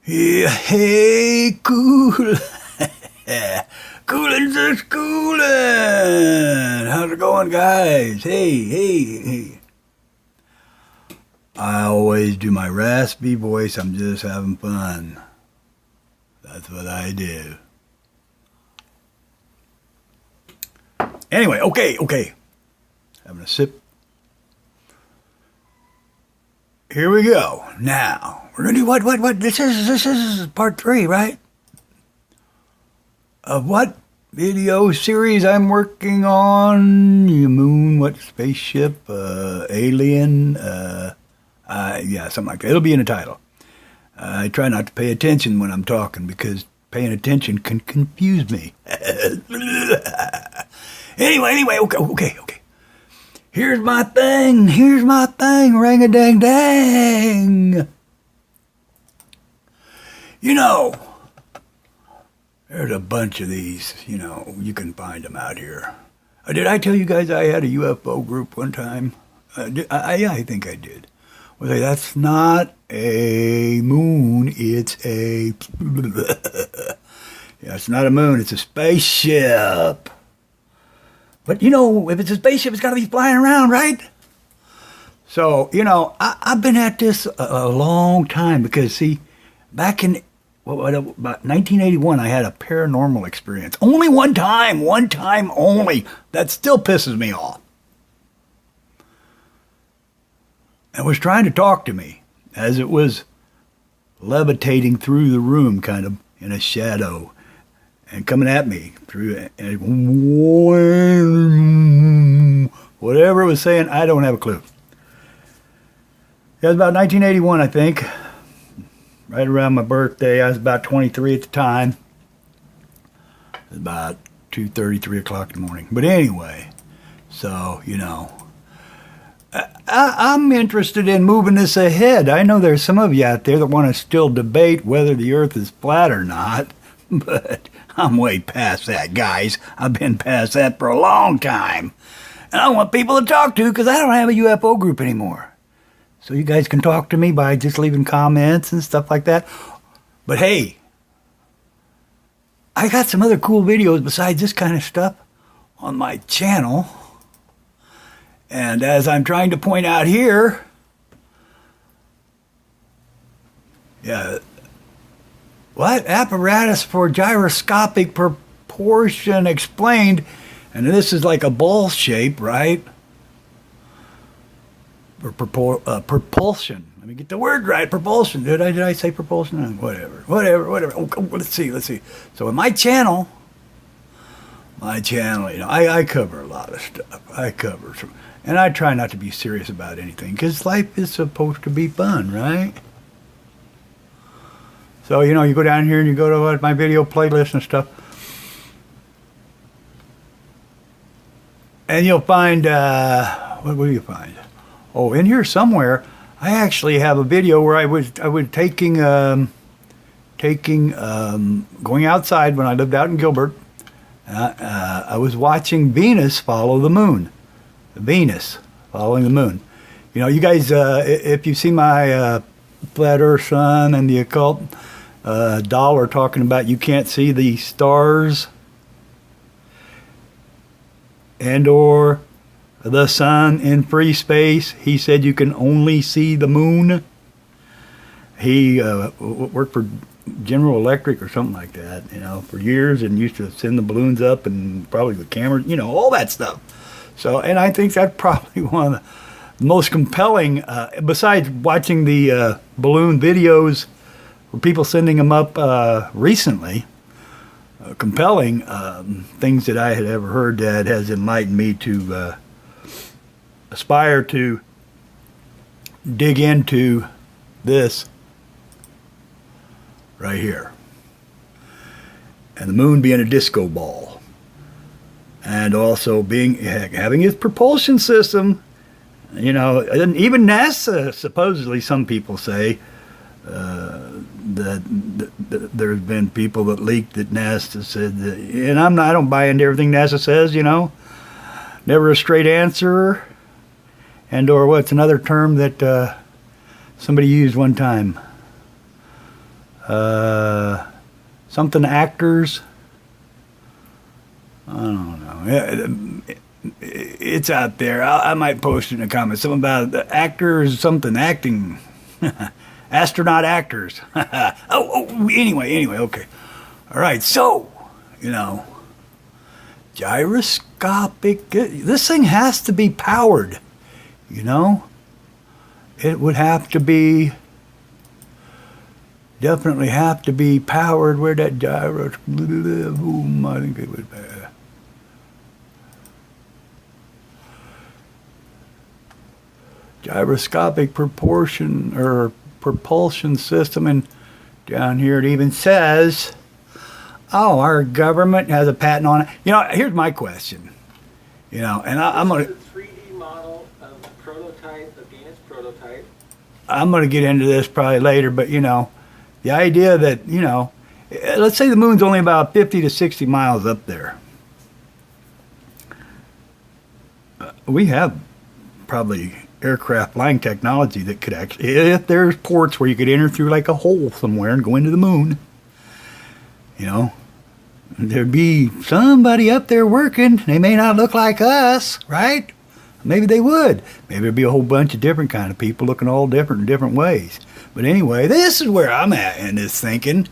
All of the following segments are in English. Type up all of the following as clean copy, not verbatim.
Yeah, hey, cool. Coolin' just coolin'. How's it going, guys? Hey. I always do my raspy voice. I'm just having fun. That's what I do. Anyway, okay. Having a sip. Here we go. Now, we're gonna do what? This is part 3, right? Of what video series I'm working on? Moon, what spaceship, alien, yeah, something like that. It'll be in the title. I try not to pay attention when I'm talking because paying attention can confuse me. Anyway, okay. Here's my thing, ring-a-dang-dang. You know, there's a bunch of these, you can find them out here. Did I tell you guys I had a UFO group one time? I think I did. Well, that's not a moon, it's a... Yeah, it's not a moon, it's a spaceship. But, if it's a spaceship, it's got to be flying around, right? So, I've been at this a long time because, see, back in about 1981, I had a paranormal experience. Only one time only. That still pisses me off. It was trying to talk to me as it was levitating through the room, kind of in a shadow, and coming at me through it. And whatever it was saying, I don't have a clue. It was about 1981, I think. Right around my birthday. I was about 23 at the time. It was about 2:30, 3 o'clock in the morning. But anyway, so, I'm interested in moving this ahead. I know there's some of you out there that want to still debate whether the earth is flat or not. But I'm way past that, guys. I've been past that for a long time. And I want people to talk to because I don't have a UFO group anymore. So you guys can talk to me by just leaving comments and stuff like that. But hey, I got some other cool videos besides this kind of stuff on my channel. And as I'm trying to point out here, what? Apparatus for gyroscopic proportion explained. And this is like a ball shape, right? Or propulsion. Let me get the word right. Propulsion. Did I say propulsion? Whatever. Oh, let's see. So in my channel, I cover a lot of stuff. And I try not to be serious about anything because life is supposed to be fun, right? So, you go down here and you go to my video playlist and stuff. And you'll find, what will you find? Oh, in here somewhere, I actually have a video where I was going outside when I lived out in Gilbert. I was watching Venus follow the moon. Venus following the moon. You guys, if you've seen my Flat Earth Sun and the Occult Dollar talking about you can't see the stars and or the sun in free space. He said you can only see the moon. He worked for General Electric or something like that, for years, and used to send the balloons up and probably the cameras, all that stuff. So, and I think that's probably one of the most compelling, besides watching the balloon videos where people sending them up recently, compelling things that I had ever heard that has enlightened me to aspire to dig into this right here. And the moon being a disco ball. And also having its propulsion system. And even NASA, supposedly some people say, that there's been people that leaked that NASA said that, and I don't buy into everything NASA says, never a straight answer. And or what's another term that somebody used one time? something actors. I don't know. It's out there. I might post it in the comments. Something about the actors, something acting. Astronaut actors. Anyway, okay. All right, so, gyroscopic. This thing has to be powered, It would have to be, definitely have to be powered. Where'd that gyro, I think it would be. Gyroscopic propulsion system, and down here it even says, our government has a patent on it. Here's my question. And I'm going to 3D model of advanced prototype. I'm going to get into this probably later, but the idea that let's say the moon's only about 50 to 60 miles up there. We have probably aircraft flying technology that could actually, if there's ports where you could enter through like a hole somewhere and go into the moon, there'd be somebody up there working. They may not look like us, right? Maybe they would. Maybe there'd be a whole bunch of different kind of people looking all different in different ways. But anyway, this is where I'm at in this thinking,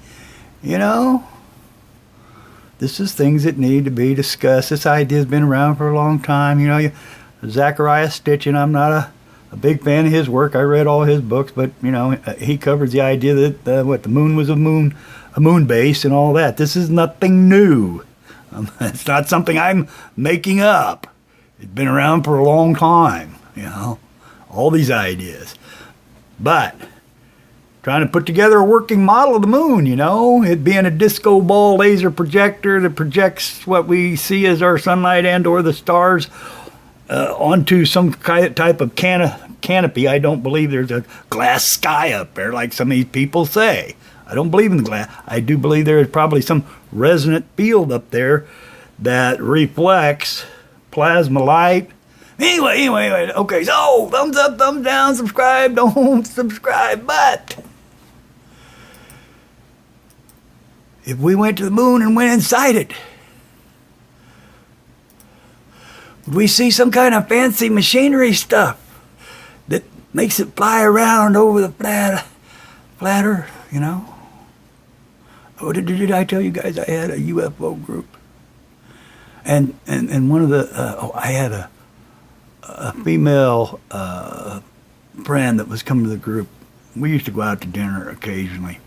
This is things that need to be discussed. This idea's been around for a long time. Zachariah Stitchin, I'm not a big fan of his work. I read all his books, but he covers the idea that the moon was a moon base and all that. This is nothing new. It's not something I'm making up. It's been around for a long time. All these ideas, but trying to put together a working model of the moon. It being a disco ball laser projector that projects what we see as our sunlight and/or the stars onto some type of canopy. I don't believe there's a glass sky up there like some of these people say. I don't believe in the glass. I do believe there is probably some resonant field up there that reflects plasma light. Anyway. Okay, so thumbs up, thumbs down, subscribe, don't subscribe. But if we went to the moon and went inside it, we see some kind of fancy machinery stuff that makes it fly around over the flat earth, Oh, did I tell you guys I had a UFO group? And one of the, I had a female friend that was coming to the group. We used to go out to dinner occasionally.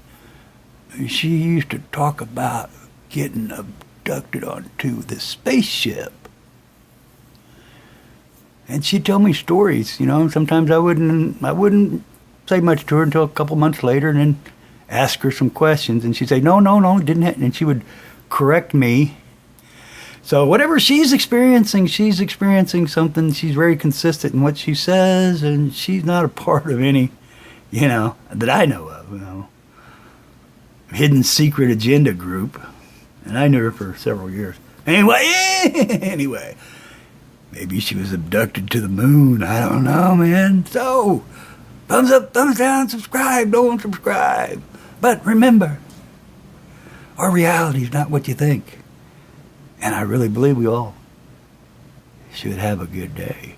She used to talk about getting abducted onto the spaceship. And she'd tell me stories, Sometimes I wouldn't say much to her until a couple months later, and then ask her some questions, and she'd say, no, it didn't happen. And she would correct me. So whatever she's experiencing something. She's very consistent in what she says, and she's not a part of any, that I know of, hidden secret agenda group. And I knew her for several years. Anyway. Maybe she was abducted to the moon. I don't know, man. So, thumbs up, thumbs down, subscribe, don't subscribe. But remember, our reality is not what you think. And I really believe we all should have a good day.